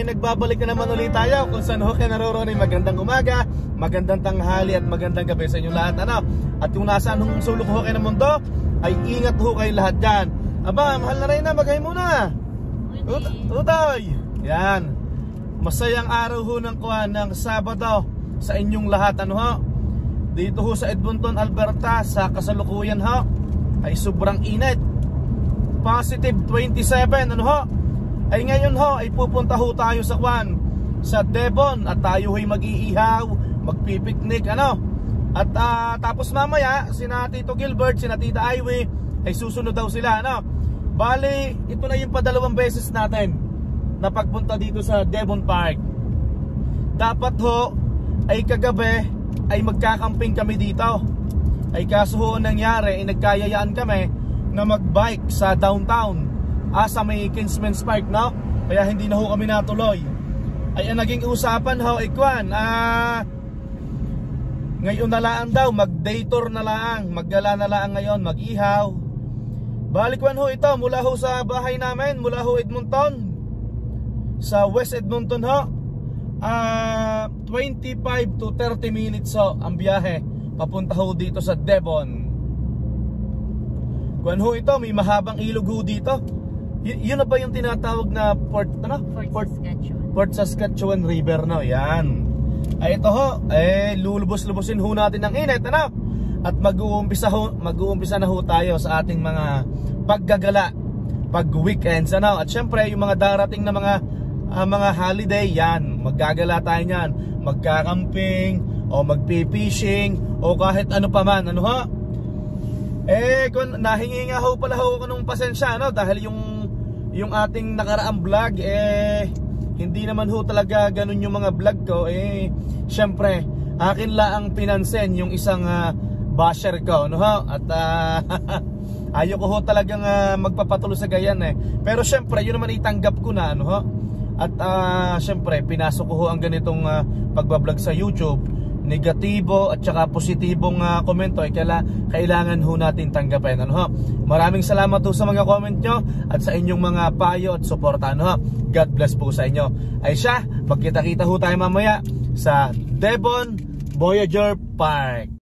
nagbabalik na naman ulit tayo kung saan ho kayo naroroon. Magandang umaga, magandang tanghali at magandang gabi sa inyo lahat. At kung nasaan hong sulok ho kayo ng mundo, ay ingat ho kayo lahat dyan. Aba, mahal na rin na, magay muna. Utoy. Yan. Masayang araw ho ng Sabado sa inyong lahat. Dito ho sa Edmonton, Alberta, sa kasalukuyan ho ay sobrang init. Positive 27. Ay ngayon ho ay pupunta ho tayo sa Devon at tayo ho'y mag-iihaw, magpipiknik At tapos mamaya sina Tito Gilbert, sina Tita Ivy ay susunod daw sila Bali, ito na yung padalawang beses natin na pagpunta dito sa Devon Park. Dapat ho ay kagabi ay magkakamping kami dito. Ay kaso ho nangyari ay nagkayayaan kami na magbike sa downtown sa may Kinsman's Park kaya hindi na ho kami natuloy. Ay ang naging usapan ho ngayon na lang daw, mag-day tour na lang, maggala na lang ngayon, mag-ihaw. Balikwan ho ito mula ho sa bahay namin, mula ho Edmonton, sa West Edmonton 25 to 30 minutes ang biyahe papunta ho dito sa Devon. Kuan ho ito, may mahabang ilog ho dito. Yun na ba yung tinatawag na Port Saskatchewan River Yan. Ay ito ho, lulubos-lubosin ho natin ng init at mag-uumpisa na ho tayo sa ating mga paggagala pag weekends At syempre yung mga darating na mga holiday yan, maggagala tayo niyan, magkakamping o magpipishing o kahit ano pa man kung nahingi nga ho pala ho ng pasensya dahil yung ating nakaraang vlog hindi naman ho talaga ganun yung mga vlog ko syempre akin lang pinansin yung isang basher ko at ayoko ho talagang magpapatuloy sa gayan pero syempre yun naman itanggap ko na at syempre pinasok ko ho ang ganitong pagbablog sa YouTube. Negatibo at saka positibong komento ay kailangan ho natin tanggapin Maraming salamat ho sa mga comment nyo at sa inyong mga payo at suporta God bless po sa inyo. Ay siya, magkita-kita ho tayo mamaya sa Devon Voyager Park.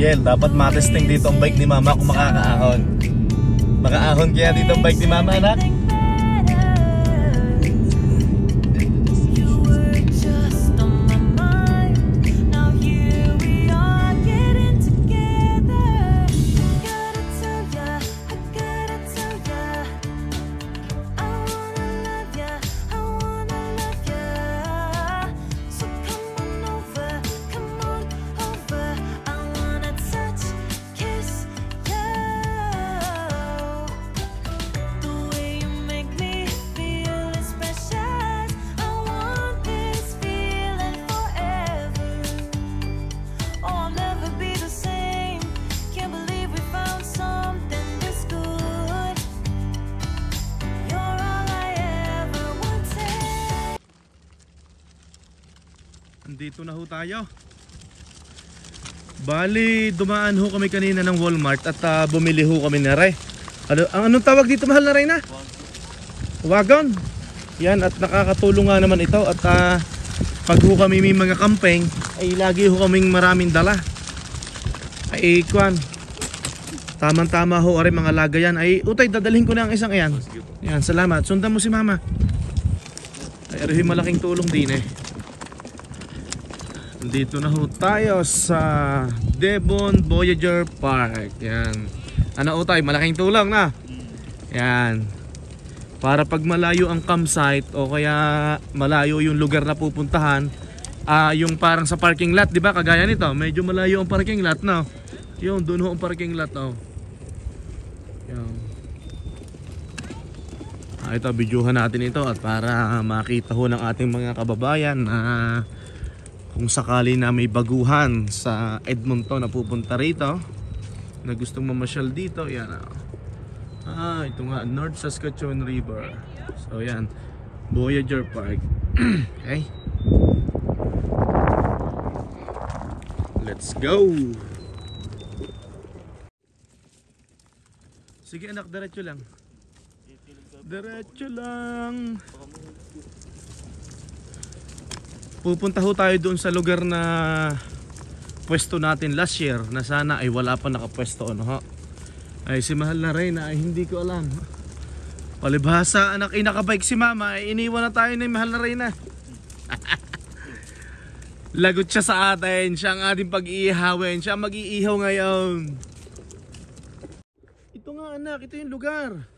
Kiel, dapat matesting dito ang bike ni mama kung makakaahon. Makaahon kaya dito ang bike ni mama, anak? Nandito na ho tayo. Bali, dumaan ho kami kanina ng Walmart at bumili ho kami na re. Anong tawag dito, mahal na rin na? Wagon. Yan, at nakakatulong nga naman ito. At pag ho kami may mga camping, ay lagi ho kaming maraming dala. Ay kwan, tamang-tama ho rin mga lagayan. Ay utay, dadalhin ko na ang isang ayan. Yan, salamat. Sundan mo si mama. Ay arihin malaking tulong din eh. Dito na ho tayo sa Devon Voyager Park. Yan. Ano utay, malaking tulong na. Yan. Para pag malayo ang campsite o kaya malayo yung lugar na pupuntahan, yung parang sa parking lot, di ba? Kagaya nito, medyo malayo ang parking lot, no? Yung doon ho ang parking lot, no? Yan. Ito, videohan natin ito at para makita ho ng ating mga kababayan na kung sakali na may baguhan sa Edmonton na pupunta rito, na gustong mamasyal dito, yan. Ito nga, North Saskatchewan River. So yan, Voyager Park. Okay, let's go. Sige anak, diretso lang. Diretso lang. Pupunta ho tayo doon sa lugar na pwesto natin last year, na sana ay wala pa nakapwesto, ano ho? Ay si mahal na Reyna ay hindi ko alam. Palibhasa anak, nakabike si mama ay iniwan na tayo ni mahal na Reyna. Lagot siya sa atin, siya ang ating pag-iihawin, siya ang mag-iihaw ngayon. Ito nga anak, ito yung lugar.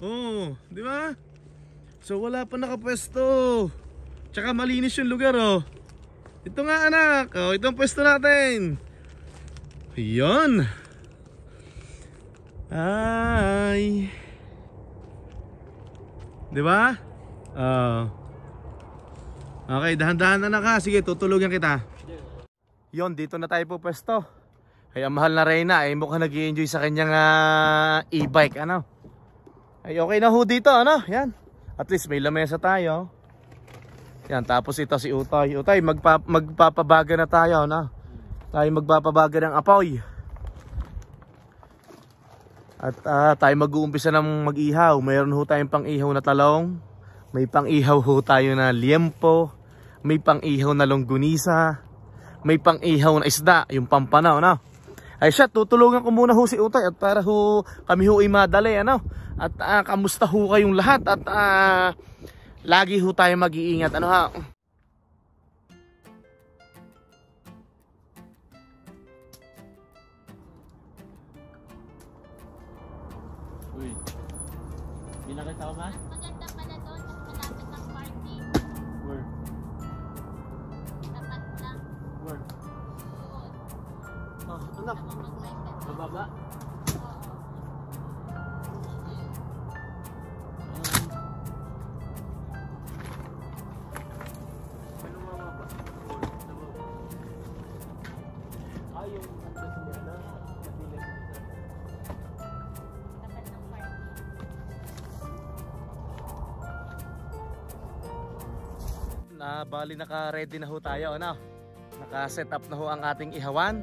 Oh, di ba? So wala pa nakapwesto. Tsaka malinis yung lugar, oh. Ito nga anak, oh, ito ang pwesto natin. Ayun. Ay. Di ba? Okay, dahan-dahan na ka. Sige, tutulugan kita. Yon, dito na tayo po pwesto. Ay, ang mahal na Reyna ay mukhang nag-i-enjoy sa kanyang e-bike, ano? Ay, okay na ho dito, ano? Yan. At least may lamesa tayo. Yan, tapos ito si Utay. Utay, magpapabaga na tayo, no? Tayo magpapabaga ng apoy. At tayo mag-uumpisa ng mag-ihaw. Mayroon ho tayong pang-ihaw na talong. May pang-ihaw ho tayo na liempo. May pang-ihaw na longganisa. May pang-ihaw na isda, yung pampanaw, no? Ay siya, tutulungan ko muna ho si Utay at para ho kami ho ay madali, ano? At kamusta ho kayong lahat at lagi ho tayo mag-iingat, ano ha? Uy, pinakita ko ma? Maganda pala doon kasi malapit ng parking. Where? Tapat lang. Where? Doon. Anak. Ako mag-bike ka. Sa baba? Oo. Ano mababa? Sa baba. Yung andas niya na kapilan ko sa Tapat ng parking. Bali naka-ready na ho tayo, ano? Naka-set up na ho ang ating ihawan.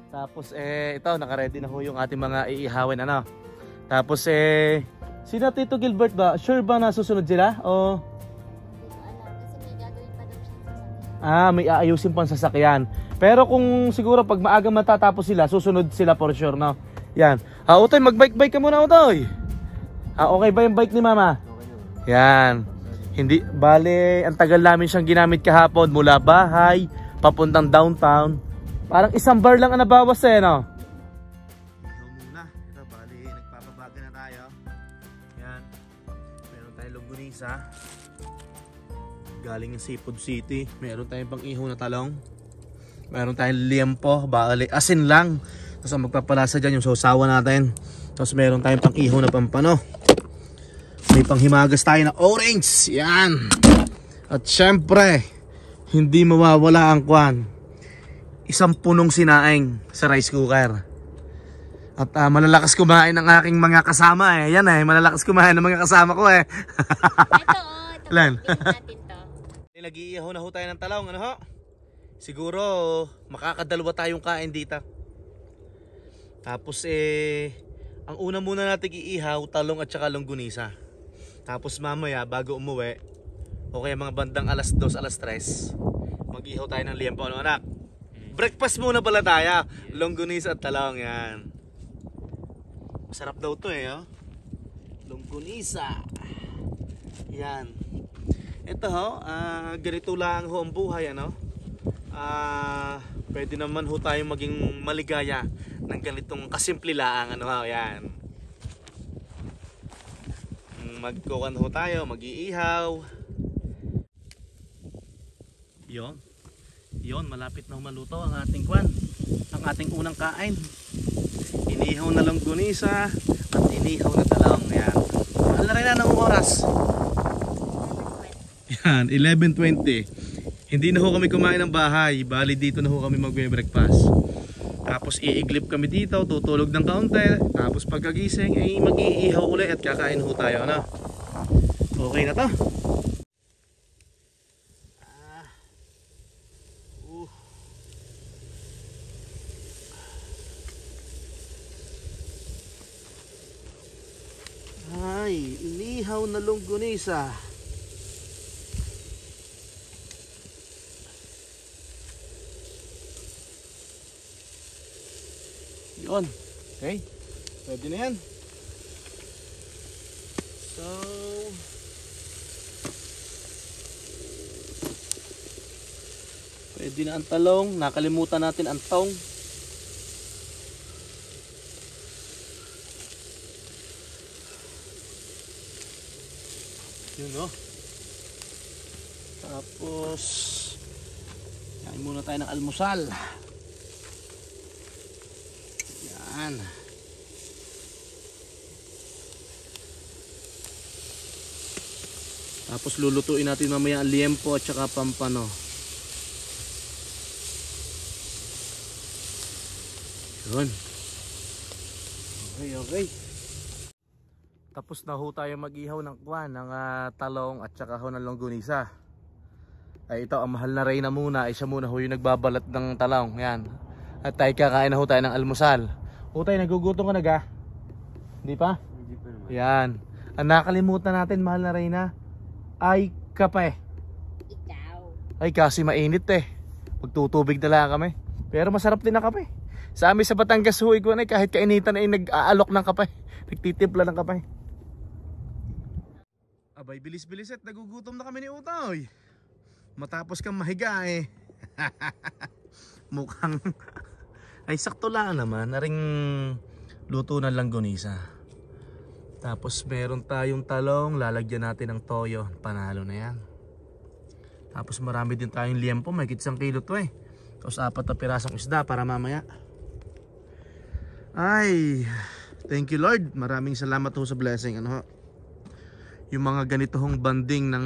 Tapos ito, naka-ready na ho yung ating mga iihawin, ano? Tapos sina Tito Gilbert ba? Sure ba na susunod sila? O Hindi ko alam kasi may gagawin pa daw siyang sasakyan. may aayusin pang sasakyan. Pero kung siguro pag maaga matatapos sila, susunod sila for sure, no? Yan. Utoy, mag-bike-bike ka muna, Utoy. Okay ba yung bike ni Mama? okay. Yan. Hindi, bale, ang tagal namin siyang ginamit kahapon mula bahay, papuntang downtown. Parang isang bar lang ang nabawas no? Ikaw muna. Ito, bale, nagpapabaga na tayo. Yan. Meron tayong longganisa. Galing ng Seafood City. Meron tayong pang-ihaw na talong. Meron tayong liempo, bale, asin lang. Tapos ang magpapalasa dyan yung sausawa natin. Tapos meron tayong pang-ihaw na pampano. May panghimagas tayo na orange. Yan. At syempre, hindi mawawala ang kwan. Isang punong sinaing sa rice cooker. At malalakas kumain ng aking mga kasama Yan malalakas kumain ng mga kasama ko Ito ito Lan. natin to. Nag-iihaw na ho tayo ng talong, ano ho? Siguro makakadalawa tayong kain dito. Tapos ang una muna natin iihaw, talong at saka longganisa. Tapos mamaya bago umuwi, o kaya mga bandang alas 2, alas 3, mag-ihaw tayo ng liempo. Ano anak? Breakfast muna pala tayo. Longganisa at talong yan. Masarap daw to oh. Longganisa. Yan. Ito ganito lang ho ang buhay ano. Pwede naman ho tayo maging maligaya ng ganitong kasimple lang ano ho, yan. Magkukan ho tayo, mag-iihaw. Yon, malapit na maluto ang ating kwan. Ang ating unang kain. Inihaw na longganisa at inihaw na talong. Yan. Mahal na rin na ng oras. Yan, 11:20. Hindi na ho kami kumain ng bahay. Bali dito na ho kami magbe-breakfast. Tapos iiglip kami dito, tutulog ng kaunti. Tapos pagkagising ay mag-iihaw ulit at kakain ho tayo. Ano? Okay na to. Ay, inihaw na longganisa. Yun. Okay. Pwede na yan. So, pwede na ang talong. Nakalimutan natin ang tong. Yun Tapos kain muna tayo ng almusal. Yan. Tapos lulutuin natin mamaya ang liempo at saka pampano. Yun. Okay. Tapos na ho tayo mag-ihaw ng kwan, ng talong at saka ho ng longganisa. Ay ito, ang mahal na Reyna muna, ay siya muna ho yung nagbabalat ng talong. Yan. At tayo kakain na ho tayo ng almusal. O tayo, nagugutom ka na ga? Hindi pa? Hindi pa naman. Yan. Ang nakalimutan natin, mahal na Reyna, ay kape. Ikaw. Ay kasi mainit magtutubig na lang kami. Pero masarap din ang kape. Sa amin sa Batangas ho, kahit kainitan ay nag-aalok ng kape. Nagtitimpla ng kape. Abay, bilis-bilis at nagugutom na kami ni Utoy. Matapos kang mahiga mukhang ay sakto lang naman na ring luto ng longganisa. Tapos meron tayong talong, lalagyan natin ng toyo, panalo na yan. Tapos marami din tayong liempo, may 1 kilo to Tapos 4 na pirasong isda para mamaya. Ay, thank you Lord, maraming salamat ho sa blessing yung mga ganitong banding ng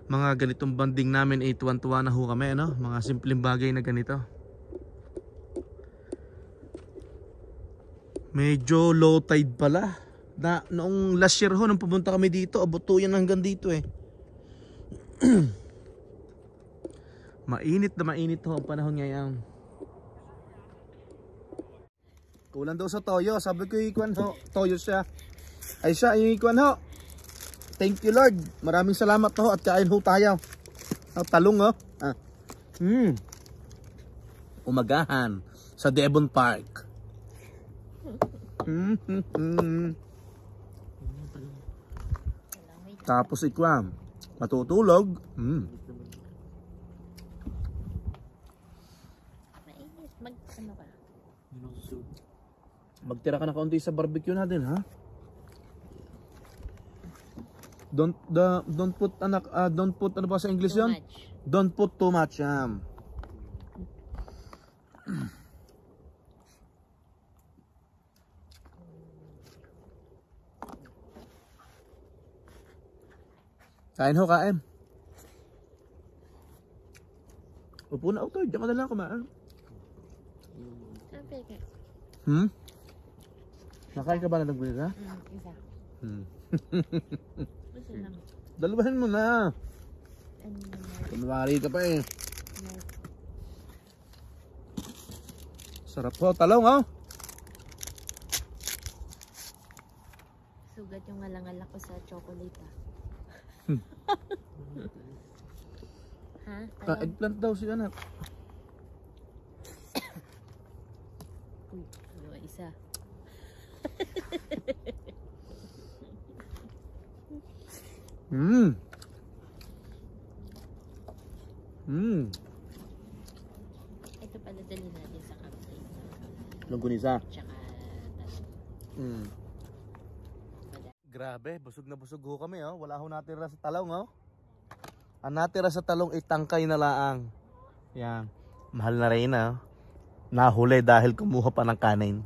mga ganitong banding namin ay tuwan-tuwa na ho kami mga simpleng bagay na ganito. Medyo low tide pala na noong last year ho nung pumunta kami dito, abot to yan hanggang dito mainit na mainit ho ang panahon ngayon. Kulang daw sa toyo, sabi ko ikuan ho, toyo siya. Ay siya, yung ikuan ho. Thank you Lord, maraming salamat ho at kain ho tayo. Talong umagahan sa Devon Park. Tapos ikuan, matutulog. Mainit. Ano ka? Magtira ka na kaunti sa barbecue natin Don't put don't put ano ba sa English Too yun? much. Don't put too much. Kain ho, kain. Upo na Utoy, diyan ka na lang kumain. Okay. Nakain ka ba na longganisa? Isa. Gusto naman. Dalawahin mo na. Ano naman? Kumari ka pa No. Sarap ho, talong ho. Sugat yung ngalangal ko sa chocolate ah. Ha? Eggplant daw si anak. Uy, dalawa isa. Ito pala dali natin sa cupcake. Longganisa. Tsaka talong. Grabe, busog na busog ho kami oh. Wala ho natira sa talong oh. Ang natira sa talong ay tangkay na laang. Yan. Mahal na rin oh. Nahuli dahil kumuha pa ng kanin.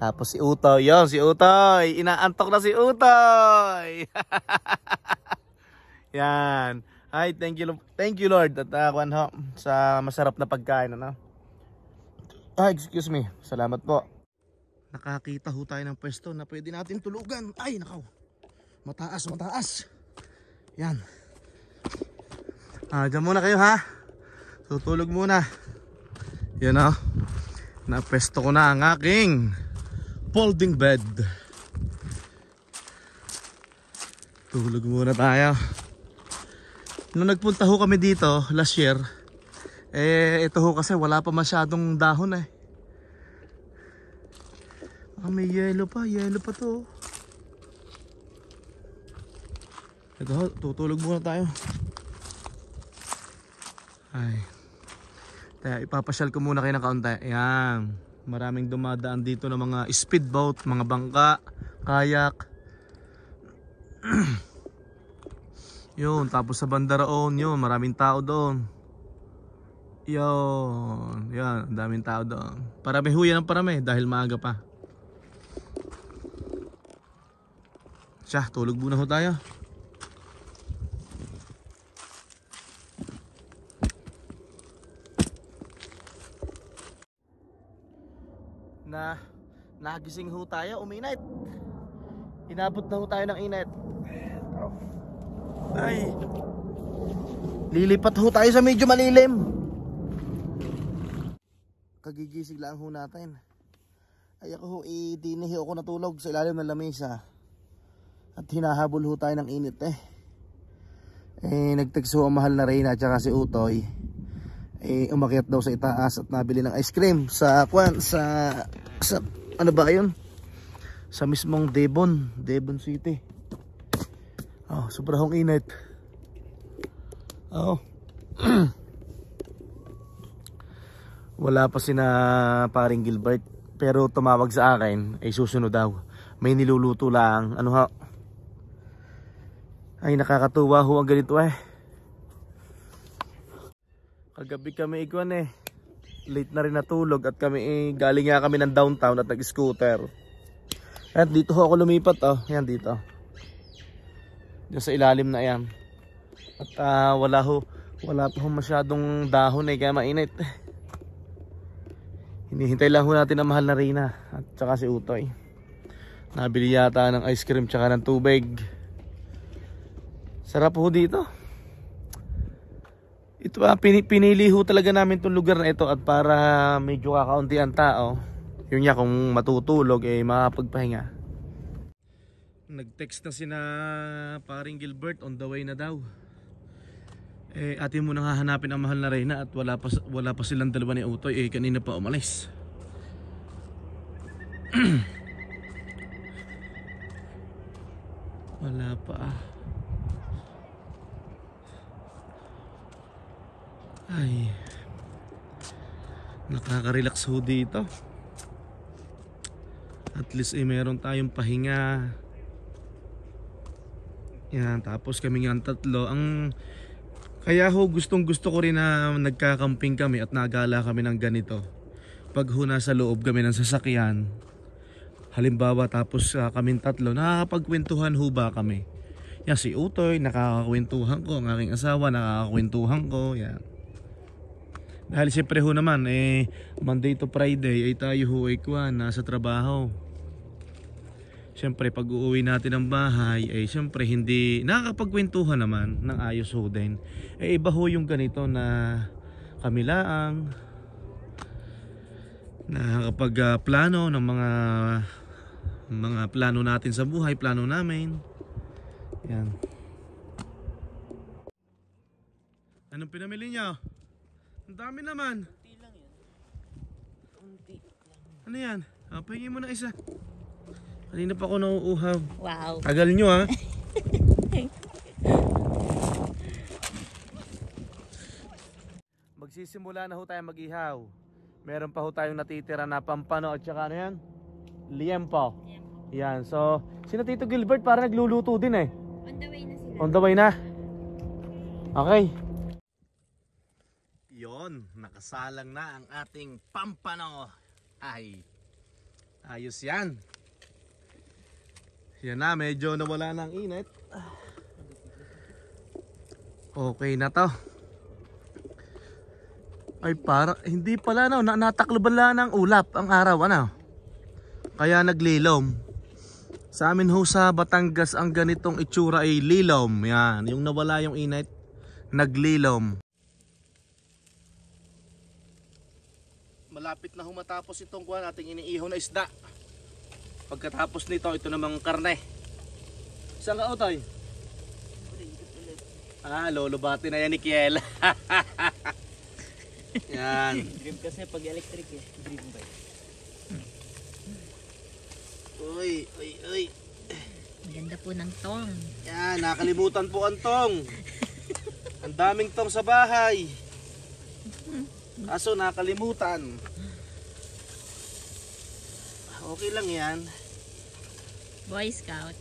Tapos si Utoy, yun si Utoy. Inaantok na si Utoy. Yan. Ay, thank you Lord at sa masarap na pagkain ano. Ay, excuse me. Salamat po. Nakakita ho tayo ng pwesto na pwede natin tulugan. Ay, nakaw. Mataas, mataas. Yan. Diyan muna kayo ha. Tutulog muna. Yan o. Napwesto ko na ang aking folding bed. Tulog muna tayo. Nung nagpunta ho kami dito last year, ito ho kasi wala pa masyadong dahon eh. May yellow pa to. Ito ho, tutulog muna tayo. Ay. Kaya ipapasyal ko muna kayo ng kaunti. Ayan. Maraming dumadaan dito ng mga speedboat, mga bangka, kayak. Yun, tapos sa Bandaraon, yun, maraming tao doon. Yun, yan, daming tao doon. Parami huyan ang parami dahil maaga pa. Siya, tulog muna ho tayo. Nagising ho tayo, uminit. Inabot na ho tayo ng init. Ay, lilipat ho tayo sa medyo malilim. Kagigising lang ho natin. Ay ako ho, dinihi ako natulog sa ilalim ng lamesa. At hinahabol ho tayo ng init nagtext ho ang mahal na Reyna at saka si Utoy. Umakyat daw sa itaas at nabili ng ice cream sa ano ba yun? Sa mismong Devon City. Oh, sobrang init. Oh. Wala pa sina paring Gilbert, pero tumawag sa akin ay susunod daw. May niluluto lang. Ano ha? Ay nakakatuwa ho ang ganito Kagabi kami late na rin natulog at kami galing nga kami ng downtown at nag-scooter. At dito ho ako lumipat yan dito. Diyan sa ilalim na yan. At wala pa ho masyadong dahon kaya mainit. Hinihintay lang ho natin ang mahal na Reyna at saka si Utoy. Nabili yata ng ice cream tsaka ng tubig. Sarap ho dito. Ito pinili ho talaga namin itong lugar na ito at para medyo kakaunti ang tao. Yun niya kung matutulog makapagpahinga. Nag-text na sina paring Gilbert on the way na daw. Atin mo nang hahanapin ang mahal na Reyna at wala pa silang dalawa ni Utoy kanina pa umalis. Wala pa Ay, nakaka-relax ho dito. At least meron tayong pahinga. Yan, tapos kami nga tatlo. Kaya ho gustong gusto ko rin na nagkakamping kami at nagala kami ng ganito. Pag ho nasa loob kami ng sasakyan, halimbawa tapos kaming tatlo, nakakapagkwentuhan ho ba kami. Yan si Utoy, nakakakwentuhan ko. Ang aking asawa, nakakakwentuhan ko. Yan. Dahil siyempre ho naman Monday to Friday ay tayo ho nasa trabaho. Siyempre pag uuwi natin ng bahay siyempre hindi nakakapagkwentuhan naman ng ayos ho din. Iba ho yung ganito na kami laang. Nakakapag-plano ng mga plano natin sa buhay, plano namin. Yan. Anong pinamili niyo? Ang dami naman. Unti lang yan. Unti lang. Ano yan? Pahingin mo na isa. Kanina pa ako nauuhaw. Wow. Tagal nyo ha. Magsisimula na ho tayo mag-ihaw. Meron pa ho tayong natitira na pampano at saka ano yan? Liempo. Yan. So, sino Tito Gilbert para nagluluto din eh. On the way na sila. On the way na. Okay. Yon, nakasalang na ang ating pampano. Ay, ayos yan. Yan na, medyo nawala na ang init. Okay na to. Ay para, hindi pala no, natakloban lang ng ulap ang araw ano. Kaya naglilom. Sa amin ho sa Batangas ang ganitong itsura ay lilom. Yan, yung nawala yung init, naglilom. Malapit na humatapos itong kuwan ating iniihaw na isda. Pagkatapos nito, ito namang karne. Saan ka Otoy? Lolobati na yan ni Kiel. Yan. Dream kasi pag electric eh. Dream bike. Uy. Maganda po ng tong. Yan, nakalimutan po ang tong. Ang daming tong sa bahay. Kaso nakalimutan. Okay lang yan. Boy Scout.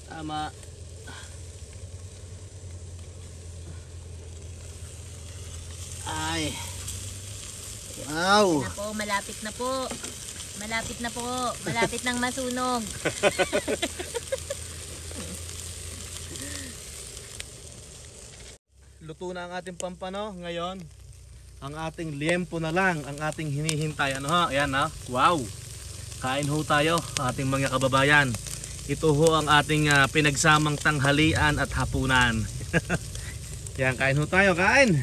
Tama. Ay. Wow. Na po, malapit na po. Malapit na po. Malapit nang masunog. Luto na ang ating pampano ngayon. Ang ating liempo na lang ang ating hinihintay. Ano ha? Ayan ha. Wow. Kain ho tayo ating mga kababayan. Ito ho ang ating pinagsamang tanghalian at hapunan. Yan, kain ho tayo, kain.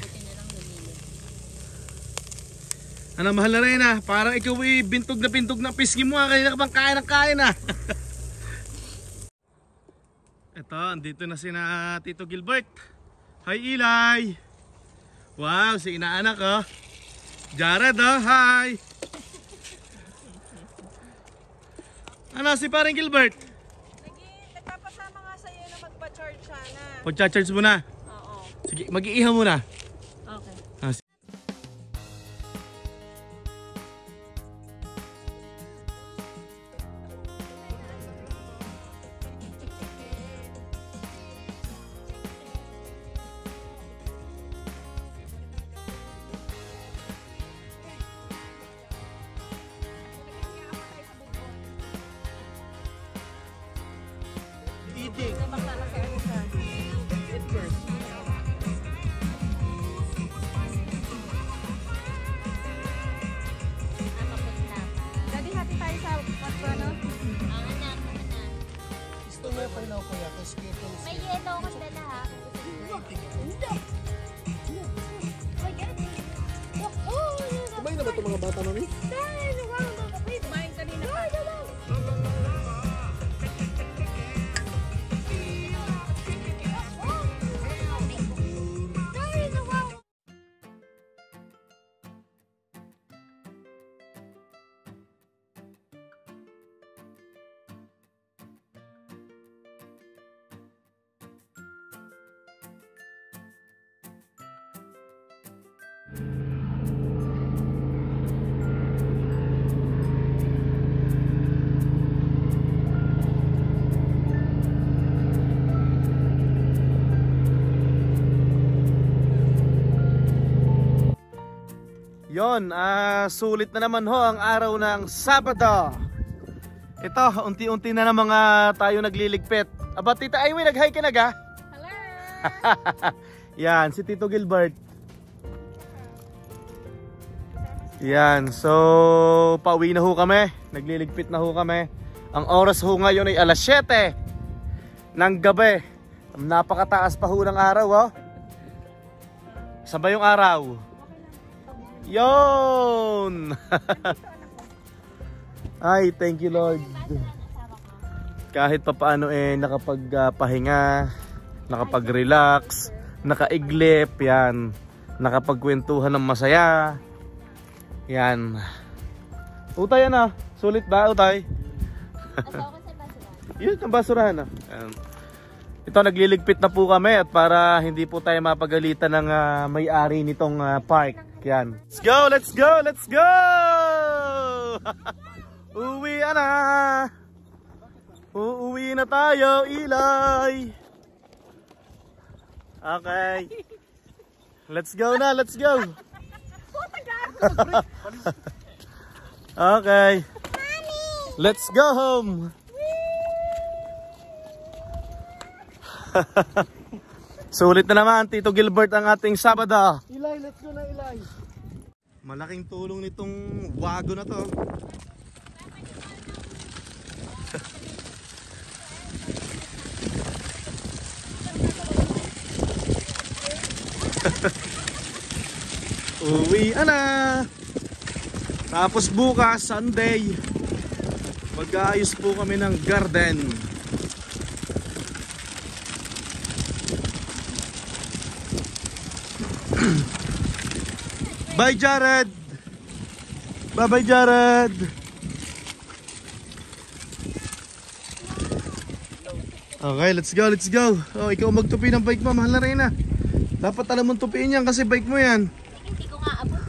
Ano, mahal na rin ha. Parang ikaw ay bintog na pisngi mo ha. Kanina ka bang kain ng kain ha. Ito, andito na si na Tito Gilbert. Hi Eli. Wow, si inaanak oh. Jared oh, hi. Ano si parang Gilbert? Nagpapasama nga sa'yo na magpa-charge sana. Pag-charge mo na? Oo. Sige, mag-iihaw muna. Okay. Eating. Daddy, hati tayo sa ano? Ang anak. Gusto mo pa ilaw kuya, tapos skittles. May yellow akong dala ha. Kumain na ba itong mga bata mami? Kumain kanina pa. Yon, sulit na naman ho ang araw ng Sabado. Ito, unti-unti na naman tayo nagliligpit. Aba, Tita Ayway, nag-hi ka na ga? Hello! Yan, si Tito Gilbert. Yan, so pauwi na ho kami. Nagliligpit na ho kami. Ang oras ho ngayon ay alas 7 ng gabi. Napakataas pa ho ng araw, oh. Saan ba yung araw? Yon! Ay, thank you Lord. Kahit papaano nakapagpahinga, nakapag-relax, nakaiglip, yan. Nakapagkwentuhan ng masaya. Yan. Utay yan sulit ba utay? Yun ang basurahan Yan. Ito nagliligpit na po kami at para hindi po tayo mapagalitan ng may-ari nitong park. Yan. Let's go! Let's go! Let's go! Uwi na! Uuwi na tayo, Eli! Okay. Let's go na, let's go! Okay. Let's go home! Sulit na naman, Tito Gilbert, ang ating Sabado. Eli, let's go na Eli. Malaking tulong nitong wago na to. Uwi na. Tapos bukas, Sunday, mag-aayos po kami ng garden. Bye Jared. Bye bye Jared. Okay, let's go, let's go. Oh, ikaw magtupi ng bike mo, mahal na rin Dapat alam mong tupiin yan kasi bike mo yan. Hindi ko nga abot.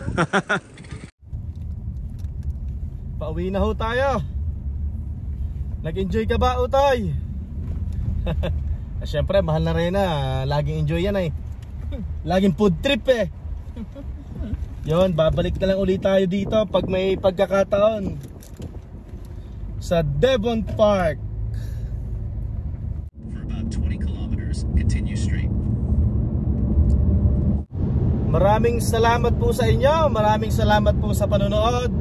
Pauwi na ho tayo. Nag-enjoy ka ba, Utoy? Siyempre, mahal na rin laging enjoy yan Laging food trip Yon, babalik na lang ulit tayo dito pag may pagkakataon sa Devon Park. For about 20 kilometers, continue straight. Maraming salamat po sa inyo. Maraming salamat po sa panonood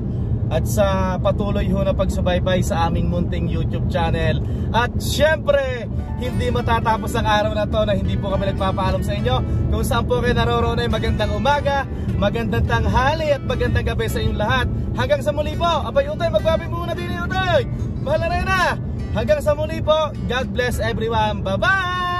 at sa patuloy ho na pagsubaybay sa aming munting YouTube channel. At syempre, hindi matatapos ang araw na to na hindi po kami nagpapaalam sa inyo. Kung saan po kayo naroroon ay magandang umaga, magandang tanghali at magandang gabi sa inyong lahat. Hanggang sa muli po. Abay Utoy, magbabi muna din Utoy. Mahal na rin Hanggang sa muli po. God bless everyone. Bye-bye!